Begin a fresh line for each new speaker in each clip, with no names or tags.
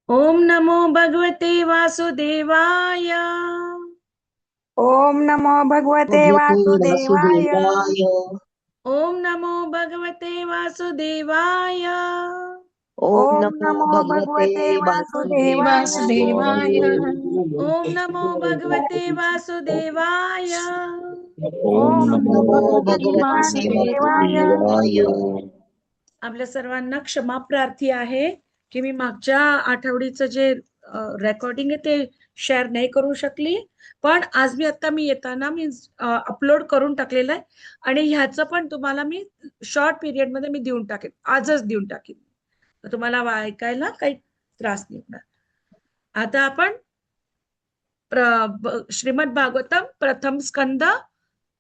ओम नमो भगवते वासुदेवाय।
ओम नमो भगवते
भगवते
वासुदेवाय।
वासुदेवाय।
ओम नमो भगवते वासुदेवाय।
ओम
ओम
नमो
नमो
भगवते
भगवते वासुदेवाय।
वासुदेवाय।
ओम नमो भगवते वासुदेवाय।
ओम
ओम
नमो
नमो भगवते
भगवते
वासुदेवाय.
वासुदेवाय.
आपल्या सर्वांना क्षमा प्रार्थी आहे की मी मागच्या आठवडीचं जे रेकॉर्डिंग आहे ते शेअर नाही करू शकली, पण आज मी येताना अपलोड करून टाकलेलं आहे आणि ह्याचं पण तुम्हाला मी शॉर्ट पिरियड मध्ये मी देऊन टाकेन, आजच देऊन टाकेन, तर तुम्हाला ऐकायला काही त्रास नाही होणार. आता आपण श्रीमद भागवतम प्रथम स्कंद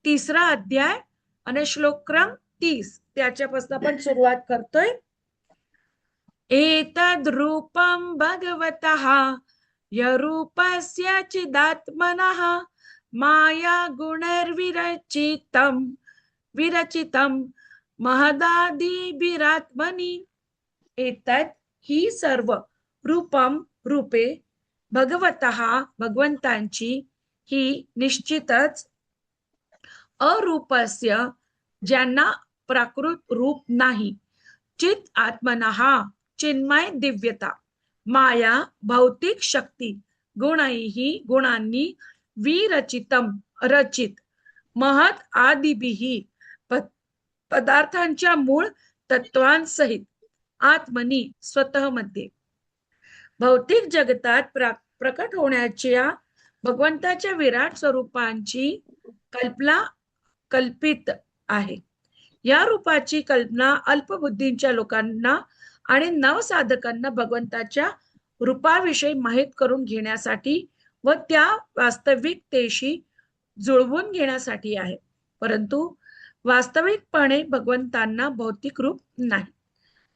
तिसरा अध्याय आणि श्लोक क्रम 30 त्याच्यापासून आपण सुरुवात करतोय. एतद् रूपं भगवतः यरूपस्य चिदात्मनः माया विरचितं महदादिभिरात्मनि. एतत् ही सर्व रूपम रूपे भगवतः भगवंतांची ही निश्चितच अरूपस्य ज्यांना प्राकृत रूप नाही, चित आत्मनः चिन्मय दिव्यता, माया भौतिक शक्ती, गुणांनी विरचितम रचित, महत आदिभिः पदार्थांच्या मूळ तत्वांसहित, आत्मनी स्वतः मध्ये, भौतिक जगतात प्रकट होण्याच्या भगवंताच्या विराट स्वरूपांची कल्पना कल्पित आहे. या रूपाची कल्पना अल्पबुद्धींच्या लोकांना आणि नवसाधकांना भगवंताच्या रूपाविषयी माहित करून घेण्यासाठी व त्या वास्तविकतेशी जुळवून घेण्यासाठी आहे, परंतु वास्तविकपणे भगवंतांना भौतिक रूप नाही.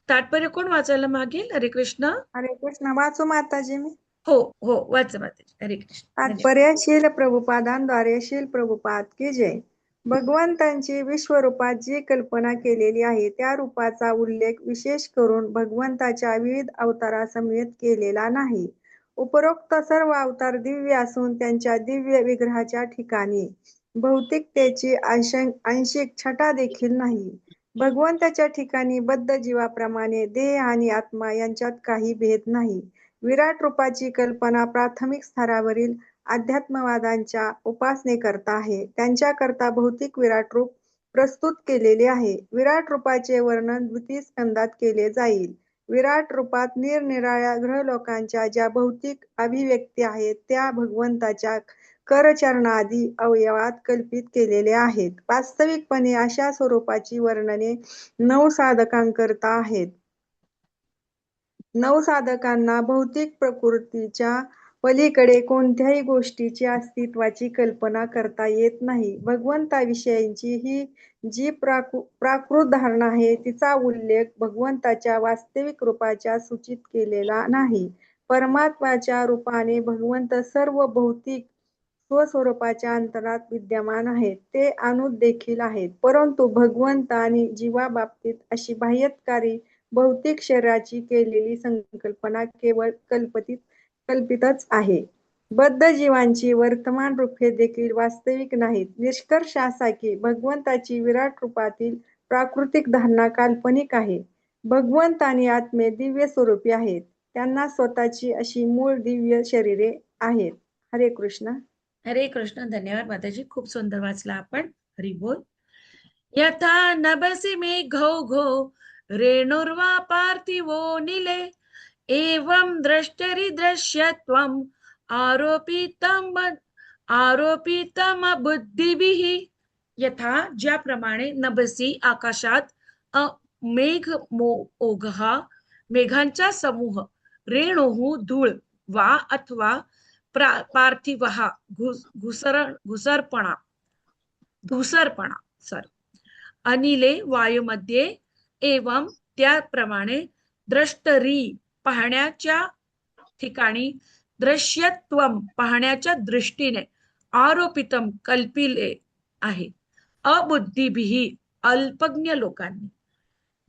तात्पर्य कोण वाचायला मागेल? हरे कृष्ण.
हरे कृष्ण. वाचू माताजी मी?
हो हो, वाच माताजी. हरे कृष्ण.
तात्पर्य शील प्रभुपादांद्वारे शील प्रभुपाद की जय. भगवंतांची विश्वरूपात जी कल्पना केलेली आहे त्या रूपाचा उल्लेख विशेष करून भगवंताच्या विविध अवतारासमवेत केलेला नाही. उपरोक्त सर्व अवतार दिव्य असून त्यांच्या दिव्य विग्रहाच्या ठिकाणी भौतिकतेची आंशिक छटा देखील नाही. भगवंताच्या ठिकाणी बद्ध जीवाप्रमाणे देह आणि आत्मा यांच्यात काही भेद नाही. विराट रूपाची कल्पना प्राथमिक स्तरावरील अध्यात्मवादांच्या उपासनेकरता आहे. त्यांच्याकरता भौतिक विराट रूप प्रस्तुत केलेले आहे. विराट रूपाचे वर्णन द्वितीय स्कंदात केले जाईल. विराट रूपात निरनिराळ्या ग्रहलोकांच्या ज्या भौतिक अभिव्यक्ती आहेत त्या भगवंताच्या करचरणादी अवयवात कल्पित केलेल्या आहेत. वास्तविकपणे अशा स्वरूपाची वर्णने नवसाधकांकरता आहेत. नवसाधकांना भौतिक प्रकृतीच्या पलीकडे कोणत्याही गोष्टीची अस्तित्वाची कल्पना करता येत नाही. भगवंताविषयीची ही जी प्राकृत धारणा आहे तिचा उल्लेख भगवंताच्या वास्तविक रूपाच्या सूचित केलेला नाही. परमात्म्याच्या रूपाने भगवंत सर्व भौतिक स्वस्वरूपाच्या अंतरात विद्यमान आहेत. ते अनूत देखील आहेत, परंतु भगवंत आणि जीवाबाबतीत अशी बाह्यकारी भौतिक शरीराची केलेली संकल्पना केवळ कल्पितच आहे. बद्ध जीवांची वर्तमान रूपे देखील वास्तविक नाहीत. निष्कर्ष असा की भगवंताची विराट रूपातील प्राकृतिक धारणा काल्पनिक आहे. भगवंत आणि आत्मे दिव्य स्वरूपी आहेत. त्यांना स्वतःची अशी मूळ दिव्य शरीरे आहेत. हरे कृष्ण.
हरे कृष्ण. धन्यवाद माताजी, खूप सुंदर वाचला आपण. हरी बोल. यथा नभसि मेघौ घो रेणुर्वा पार्थिवो निले एवं द्रष्टरि दृश्यत्वम् आरोपितम बुद्धिभिः. यथा ज्याप्रमाणे नभसी आकाशात मेघ ओघा मेघांचा समूह, रेणुः धूळ, वा अथवा पार्थिवः धुसरपणा अनिले वायूमध्ये, एवं त्याप्रमाणे द्रष्टरी पाहण्याच्या ठिकाणी, दृश्यत्वम पाहण्याच्या दृष्टीने, आरोपितम कल्पिले आहे अबुद्धिभिः अल्पज्ञ लोकांनी.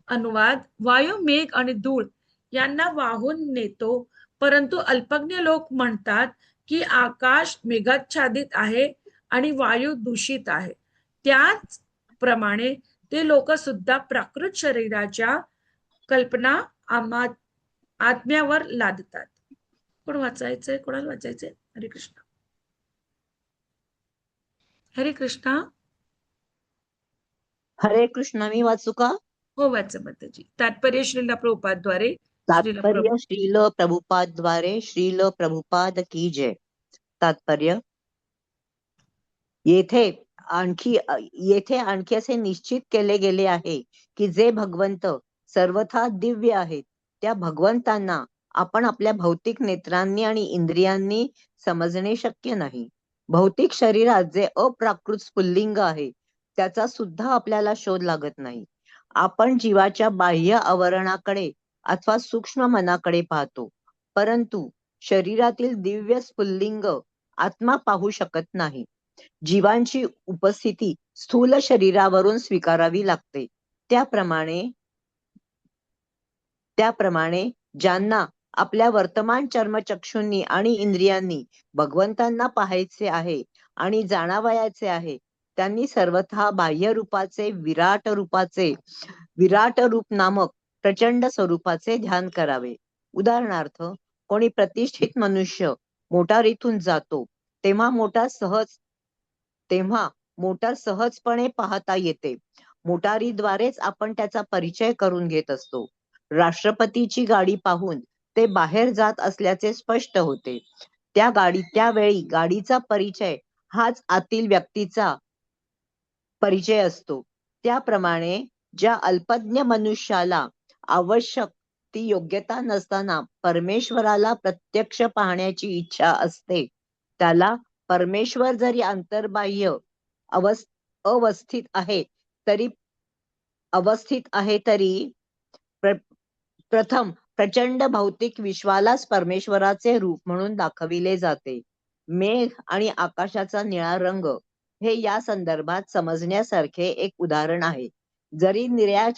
अनुवाद: वायू, मेघ आणि धूळ यांना वाहून नेतो, परंतु अल्पज्ञ लोक म्हणतात की आकाश मेघाच्छादित आहे आणि वायू दूषित आहे. त्याचप्रमाणे ते लोक सुद्धा प्राकृत शरीराच्या कल्पना आत्म्यावर लादतात. कोण वाचायचंय? कोणाला वाचायचंय? हरे कृष्ण. हरे कृष्ण.
हरे कृष्ण. मी वाचू का?
हो, वाचा माताजी. तात्पर्य श्रील प्रभुपादद्वारे
तात्पर्य श्रील प्रभुपादद्वारे श्रील प्रभुपाद की जय. तात्पर्य येथे आणखी असे निश्चित केले गेले आहे की जे भगवंत सर्वथा दिव्य आहेत त्या भगवंतांना आपण आपल्या भौतिक नेत्रांनी आणि इंद्रियांनी समजणे शक्य नाही. भौतिक शरीरात जे अप्राकृत स्फुल्लिंग आहे त्याचा सुद्धा आपल्याला शोध लागत नाही. आपण जीवाच्या बाह्य आवरणाकडे अथवा सूक्ष्म मनाकडे पाहतो, परंतु शरीरातील दिव्य स्फुल्लिंग आत्मा पाहू शकत नाही. जीवांची उपस्थिती स्थूल शरीरावरून स्वीकारावी लागते. त्याप्रमाणे ज्यांना आपल्या वर्तमान चर्मचक्षूंनी आणि इंद्रियांनी भगवंतांना पाहायचे आहे आणि जाणावयाचे आहे त्यांनी सर्वथा बाह्य रूपाचे विराट रूप नामक प्रचंड स्वरूपाचे ध्यान करावे. उदाहरणार्थ, कोणी प्रतिष्ठित मनुष्य मोटारीतून जातो तेव्हा मोटार सहजपणे पाहता येते. मोटारीद्वारेच आपण त्याचा परिचय करून घेत असतो. राष्ट्रपतीची गाडी पाहून ते बाहेर जात असल्याचे स्पष्ट होते. त्यावेळी गाडीचा परिचय हाच आतील व्यक्तीचा परिचय असतो. त्याप्रमाणे ज्या अल्पज्ञ मनुष्याला आवश्यक ती योग्यता नसताना परमेश्वराला प्रत्यक्ष पाहण्याची इच्छा असते त्याला परमेश्वर जरी अंतर्बाह्य अवस्थित आहे तरी प्रथम प्रचंड भौतिक विश्वालाच परमेश्वराचे रूप म्हणून दाखविले जाते. मेघ आणि आकाशाचा निळा रंग हे या संदर्भात समजण्यासारखे एक उदाहरण आहे. जरी निळ्या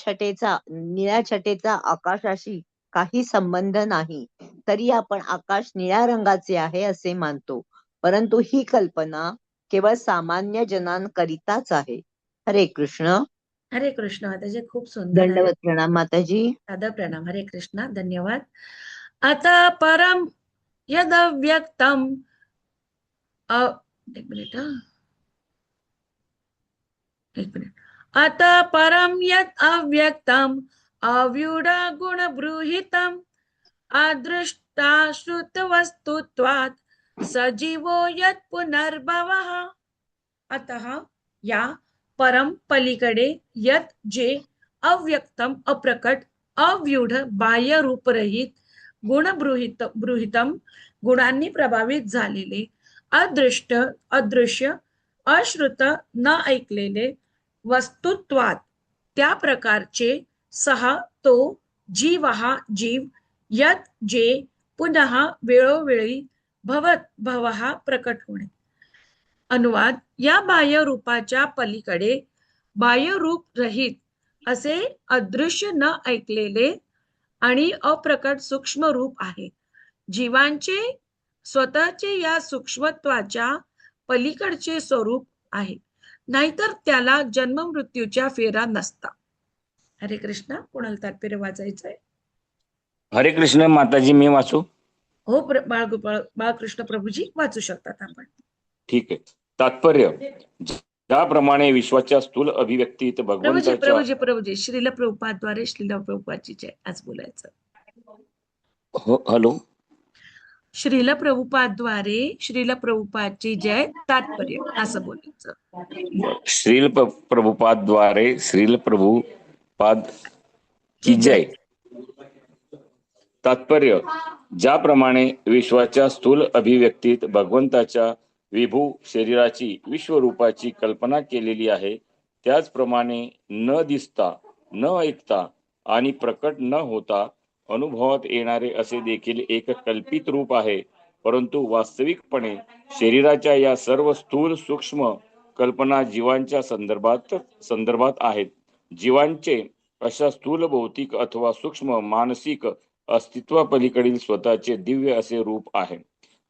छटेचा आकाशाशी काही संबंध नाही तरी आपण आकाश निळ्या रंगाचे आहे असे मानतो, परंतु ही कल्पना केवळ सामान्य जनांकरिताच आहे. हरे कृष्ण.
हरे कृष्ण माताजी. खूप सुंदर.
दंडवत प्रणाम माताजी.
साधा प्रणाम. हरे कृष्ण. धन्यवाद. आता परम यद अव्यक्तम एक मिनिट. आता परम यद अव्यक्तम अव्यूढ गुणबृहितम अदृष्टा श्रुत वस्तुत्वात् सजीवो यत् पुनर्भवः. अतः या परम पलीकडे यत जे अव्यक्तम अप्रकट अव्यूढ बाह्य रूपरहित गुणबृहितम गुणांनी प्रभावित झालेले अदृश्य अश्रुत न ऐकलेले वस्तुत्वात त्या प्रकारचे सह तो जीव यत जे पुनः वेळोवेळी भवः प्रकट होणे. अनुवाद. या बाह्य रूपाच्या पलीकडे बाह्य रूप रहित असे अदृश्य न ऐकलेले आणि अप्रकट सूक्ष्म रूप आहे. जीवांचे स्वतःचे या सूक्ष्मत्वाच्या पलीकडचे स्वरूप आहे, नाहीतर त्याला जन्म मृत्यूच्या फेरा नसता. हरे कृष्ण. कोणाला तात्पर्य वाचायचंय?
हरे कृष्ण माताजी. मी वाचू?
हो, बाळकृष्ण प्रभूजी वाचू शकतात आपण.
ठीक आहे. तात्पर्य. ज्याप्रमाणे विश्वाच्या स्थूल अभिव्यक्तीत भगवंताच्या
प्रभूजी श्रील प्रभुपादद्वारे श्रील प्रभुपादची जय. आज बोलायचं.
हॅलो.
श्रील प्रभुपादद्वारे श्रील प्रभुपादची जय. तात्पर्य असं बोलायचं.
श्रील प्रभुपादद्वारे श्रील प्रभुपाद की जय. तात्पर्य. ज्याप्रमाणे विश्वाच्या स्थूल अभिव्यक्तीत भगवंताच्या विभू शरीराची विश्वरूपाची कल्पना केलेली आहे, त्याचप्रमाणे न दिसता, न ऐकता आणि प्रकट न होता अनुभवात येणारे असे देखील एक कल्पित रूप आहे. परंतु वास्तविकपणे शरीराच्या या सर्व स्थूल सूक्ष्म कल्पना जीवांच्या संदर्भात आहेत. जीवांचे अशा स्थूल भौतिक अथवा सूक्ष्म मानसिक अस्तित्वापलीकडील स्वतःचे दिव्य असे रूप आहे.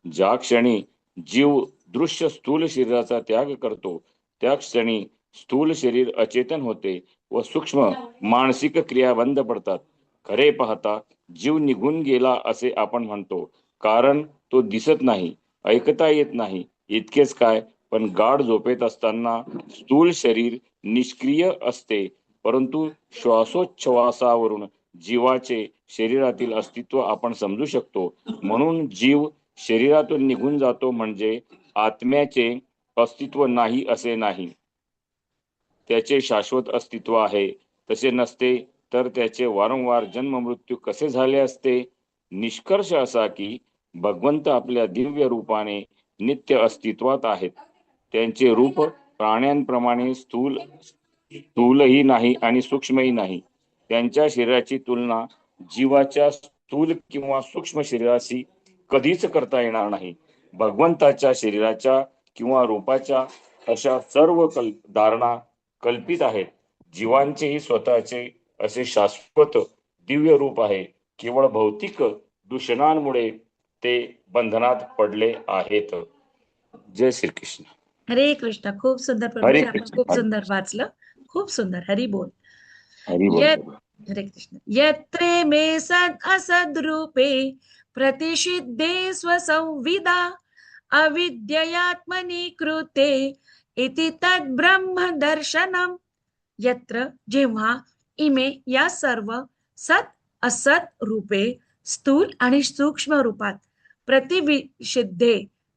ज्या क्षणी जीव दृश्य स्थूल शरीराचा त्याग करतो त्या क्षणी स्थूल शरीर अचेतन होते व सूक्ष्म मानसिक क्रिया बंद पडतात. खरे पाहता जीव निघून गेला असे आपण म्हणतो, कारण तो दिसत नाही, ऐकता येत नाही. इतकेच काय, पण गाढ झोपेत असताना स्थूल शरीर निष्क्रिय असते, परंतु श्वासोच्छवासावरून जीवाचे शरीरातील अस्तित्व आपण समजू शकतो. म्हणून जीव शरीरातून निघून जातो म्हणजे आत्म्याचे अस्तित्व नाही असे नाही. त्याचे शाश्वत अस्तित्व आहे. तसे नसते तर त्याचे वारंवार जन्म मृत्यू कसे झाले असते? निष्कर्ष असा की भगवंत आपल्या दिव्य रूपाने नित्य अस्तित्वात आहेत. त्यांचे रूप प्राण्यांप्रमाणे स्थूलही नाही आणि सूक्ष्मही नाही. त्यांच्या शरीराची तुलना जीवाच्या स्थूल किंवा सूक्ष्म शरीराशी कधीच करता येणार नाही. भगवंताच्या शरीराच्या किंवा रूपाच्या अशा सर्व धारणा कल्पित आहेत. जीवांचेही स्वतःचे असे शाश्वत दिव्य रूप आहे. केवळ भौतिक दूषणांमुळे ते बंधनात पडले आहेत. जय श्रीकृष्ण.
हरे कृष्ण. खूप सुंदर
हरे
प्रभूजी, आपण
कृष्ण.
खूप सुंदर वाचलं. खूप सुंदर. हरी बोल.
हरी बोल.
हरे कृष्ण. यत्रे मे सद असद रूपे प्रतिषिद्धे स्वसंविदा अविद्ययात्मनि कृते इति तद ब्रह्म दर्शनम. यत्र, जेव्हा, इमे, या सर्व, सत असत रूपे, स्थूल आणि सूक्ष्म रूपात, प्रतिविषिद्धे,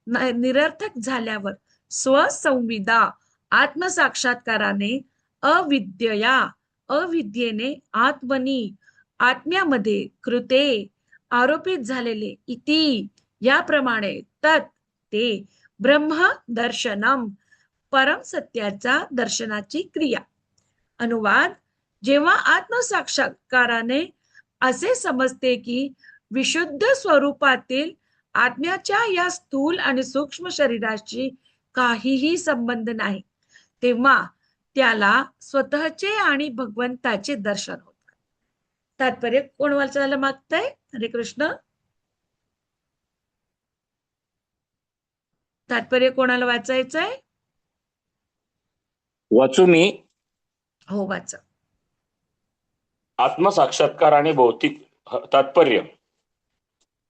निरर्थक झाल्यावर, स्वसंविदा, आत्मसाक्षात्काराने, अविद्यया, अविद्येने, आत्मनी, आत्म्यामध्ये, कृते, आरोपित झालेले, इति, याप्रमाणे, तत्, ते, ब्रह्म दर्शनम, परम सत्याच्या दर्शनाची क्रिया. अनुवाद: जेव्हा आत्मसाक्षात्काराने असे समजते की विशुद्ध स्वरूपातील आत्म्याच्या या स्थूल आणि सूक्ष्म शरीराशी काहीही संबंध नाही, तेव्हा त्याला स्वतःचे आणि भगवंताचे दर्शन होते. तात्पर्य कोण वाचायला मागतंय? हरे कृष्ण. तात्पर्य कोणाला वाचायचंय?
वाचू मी.
हो, वाचा.
आत्मसाक्षात्कार आणि भौतिक तात्पर्य.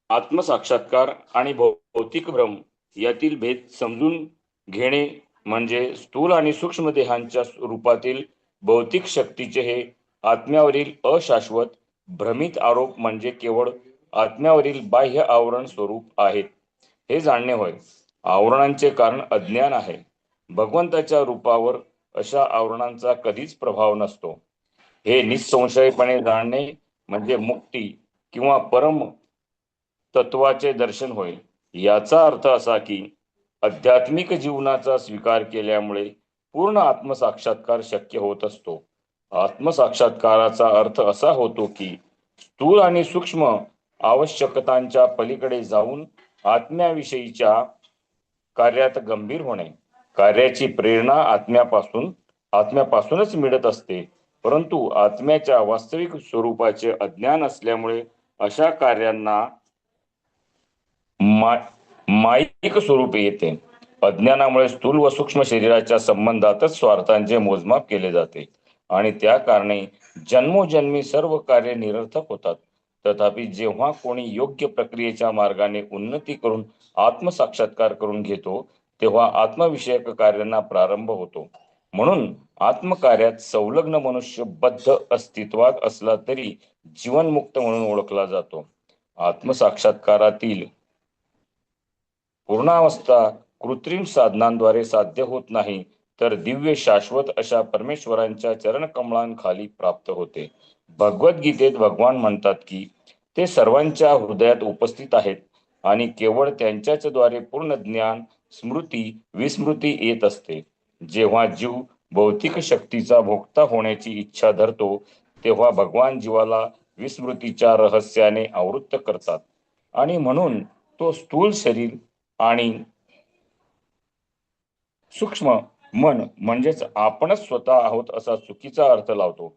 आत्मसाक्षात्कार आणि भौतिक भ्रम यातील भेद समजून घेणे म्हणजे स्थूल आणि सूक्ष्म देहांच्या रूपातील भौतिक शक्तीचे हे आत्म्यावरील अशाश्वत भ्रमित आरोप म्हणजे केवळ आत्म्यावरील बाह्य आवरण स्वरूप आहेत हे जाणणे होय. आवरणांचे कारण अज्ञान आहे. भगवंताच्या रूपावर अशा आवरणांचा कधीच प्रभाव नसतो. हे निसंशयपणे जाणणे म्हणजे मुक्ती किंवा परम तत्वाचे दर्शन होय. याचा अर्थ असा की आध्यात्मिक जीवनाचा स्वीकार केल्यामुळे पूर्ण आत्मसाक्षात्कार शक्य होत असतो. आत्मसाक्षात्काराचा अर्थ असा होतो की स्थूल आणि सूक्ष्म आवश्यकतांच्या पलीकडे जाऊन आत्म्याविषयीच्या कार्यात गंभीर होणे. कार्याची प्रेरणा आत्म्यापासूनच मिळत असते, परंतु आत्म्याच्या वास्तविक स्वरूपाचे अज्ञान असल्यामुळे अशा कार्यांना माईक स्वरूपे येते. अज्ञानामुळे स्थूल व सूक्ष्म शरीराच्या संबंधातच स्वार्थांचे मोजमाप केले जाते आणि त्या कारणे जन्मोजन्मी सर्व कार्य निरर्थक होतात. तथापि जेव्हा कोणी योग्य प्रक्रियेच्या मार्गाने उन्नती करून आत्मसाक्षात्कार करून घेतो तेव्हा आत्मविषयक कार्यांना प्रारंभ होतो. म्हणून आत्मकार्यात संलग्न मनुष्य बद्ध अस्तित्वात असला तरी जीवनमुक्त म्हणून ओळखला जातो. आत्मसाक्षात्कारातील पूर्णावस्था कृत्रिम साधनांद्वारे साध्य होत नाही, तर दिव्य शाश्वत अशा परमेश्वरांच्या चरणकमळांखाली प्राप्त होते. भगवद्गीतेत भगवान म्हणतात की ते सर्वांच्या हृदयात उपस्थित आहेत आणि केवळ त्यांच्याच द्वारे पूर्ण ज्ञान, स्मृती, विस्मृती येत असते. जेव्हा जीव भौतिक शक्तीचा भोक्ता होण्याची इच्छा धरतो तेव्हा भगवान जीवाला विस्मृतीच्या रहस्याने आवृत्त करतात आणि म्हणून तो स्थूल शरीर आणि सूक्ष्म मन म्हणजेच आपणच स्वतः आहोत असा चुकीचा अर्थ लावतो.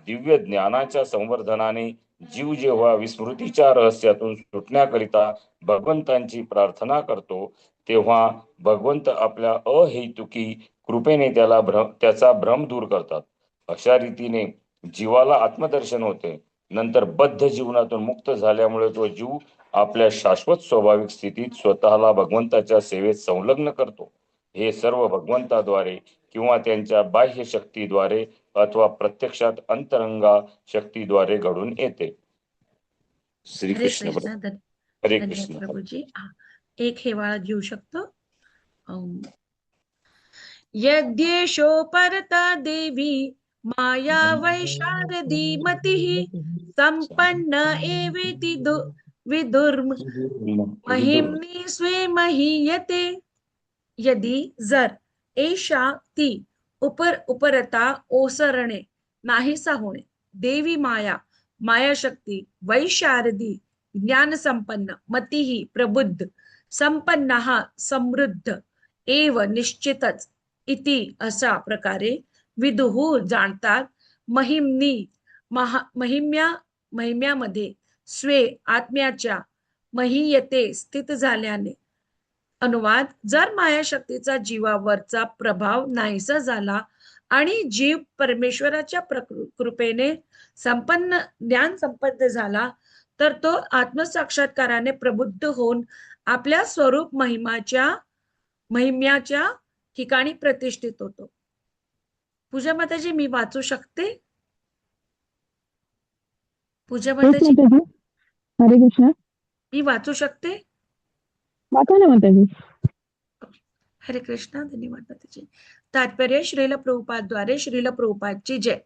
दिव्य ज्ञानाच्या संवर्धनाने जीव जेव्हा विस्मृतीच्या रहस्यातून सुटण्याकरिता भगवंतांची प्रार्थना करतो तेव्हा भगवंत आपल्या अहेतुकी कृपेने त्याचा भ्रम दूर करतात. अशा रीतीने जीवाला आत्मदर्शन होते. नंतर बद्ध जीवनातून मुक्त झाल्यामुळे तो जीव आपल्या शाश्वत स्वाभाविक स्थितीत स्वतःला भगवंताच्या सेवेत संलग्न करतो. हे सर्व भगवंताद्वारे किंवा त्यांच्या बाह्य शक्तीद्वारे अथवा प्रत्यक्षात अंतरंगा शक्तीद्वारे घडून येते.
हरे
श्रीकृष्ण
कृष्ण.
हरे
धन्यवाद
कृष्ण.
प्रभूजी. एक हेवाळा घेऊ शकतो. यद्येषोपरता देवी माया वैशारदी मतिः संपन्न एवेति विदुर्म महिम्नि स्वे महीयते. यदि जर एषा ती उपरता ओसरणे नाहीसा होणे देवी माया शक्ती वैशारदी ज्ञान संपन्न मतिही प्रबुद्ध संपन्नः समृद्ध एव निश्चितच इति अशा प्रकारे विदुहू जाणतात महिम्यामध्ये स्वे आत्म्याच्या महीयते स्थित झाल्याने. अनुवाद: जर मायाशक्तीचा जीवावरचा प्रभाव नाहीसा झाला आणि जीव परमेश्वराच्या कृपेने ज्ञान संपन्न झाला तर तो आत्मसाक्षात्काराने प्रबुद्ध होऊन आपल्या स्वरूप महिम्याच्या ठिकाणी प्रतिष्ठित होतो. पूजा माताजी, मी वाचू शकते? पूजा माताजी,
हरे कृष्ण.
मी वाचू शकते?
वाचा ना माताजी.
हरे कृष्ण. धन्यवाद माताजी. तात्पर्य: श्रील प्रभुपादद्वारे श्रील प्रभुपादची जय.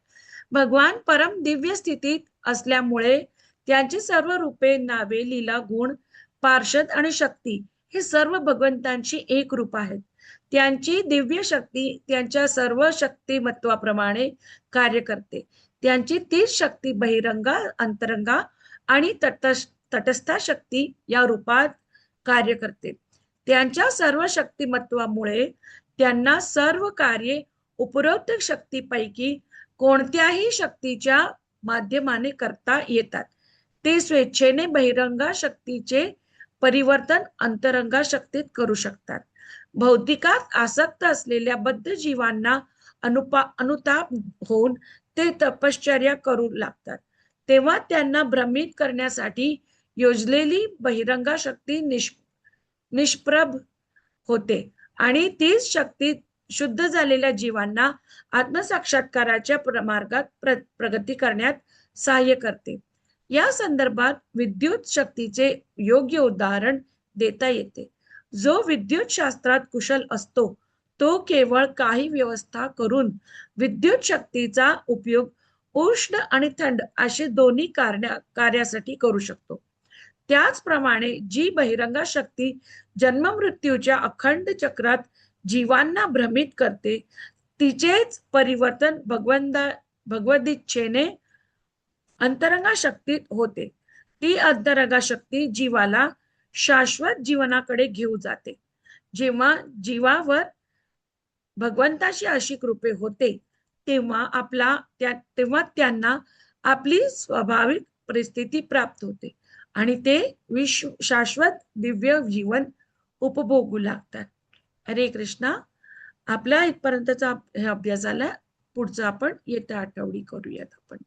भगवान परम दिव्य स्थितीत असल्यामुळे त्यांची सर्व रूपे, नावे, लीला, गुण, पार्षद आणि शक्ती हे सर्व भगवंतांची एक रूप आहेत. त्यांची दिव्य शक्ती त्यांच्या सर्व शक्तिमत्वाप्रमाणे कार्य करते. त्यांची तीच शक्ती बहिरंगा, अंतरंगा आणि तटस्थ शक्ती या रूपात कार्य करते. त्यांच्या सर्व शक्तिमत्वामुळे त्यांना सर्व कार्ये उपरोक्त शक्तीपैकी कोणत्याही शक्तीच्या माध्यमाने करता येतात. ते स्वेच्छेने बहिरंगा शक्तीचे परिवर्तन अंतरंगा शक्तीत करू शकतात. भौतिकात आसक्त असलेल्या बद्ध जीवांना अनुताप होऊन ते तपश्चर्या करू लागतात. तेव्हा त्यांना भ्रमित करण्यासाठी योजलेली बहिरंगा शक्ती निष्प्रभ होते आणि तीच शक्ती शुद्ध झालेल्या जीवांना आत्मसाक्षात्काराच्या मार्गात प्रगती करण्यात सहाय्य करते. या संदर्भात विद्युत शक्तीचे योग्य उदाहरण देता येते. जो विद्युत शास्त्रात कुशल असतो तो केवळ काही व्यवस्था करून विद्युत शक्तीचा उपयोग उष्ण आणि थंड असे दोन्ही कार्यासाठी करू शकतो. त्याचप्रमाणे जी बहिरंगा शक्ती जन्ममृत्यूच्या अखंड चक्रात जीवांना भ्रमित करते तिचेच परिवर्तन भगवदिच्छेने अंतरंगा शक्तीत होते. ती अंतरंगा शक्ती जीवाला शाश्वत जीवनाकडे घेऊन जाते. जेव्हा जीवावर भगवंताची अशी कृपे होते तेव्हा त्यांना आपली स्वाभाविक परिस्थिती प्राप्त होते आणि ते शाश्वत दिव्य जीवन उपभोगू लागतात. हरे कृष्णा. आपला इथपर्यंतचा अभ्यास झाला. पुढचा आपण येत्या आठवडी करूयात आपण.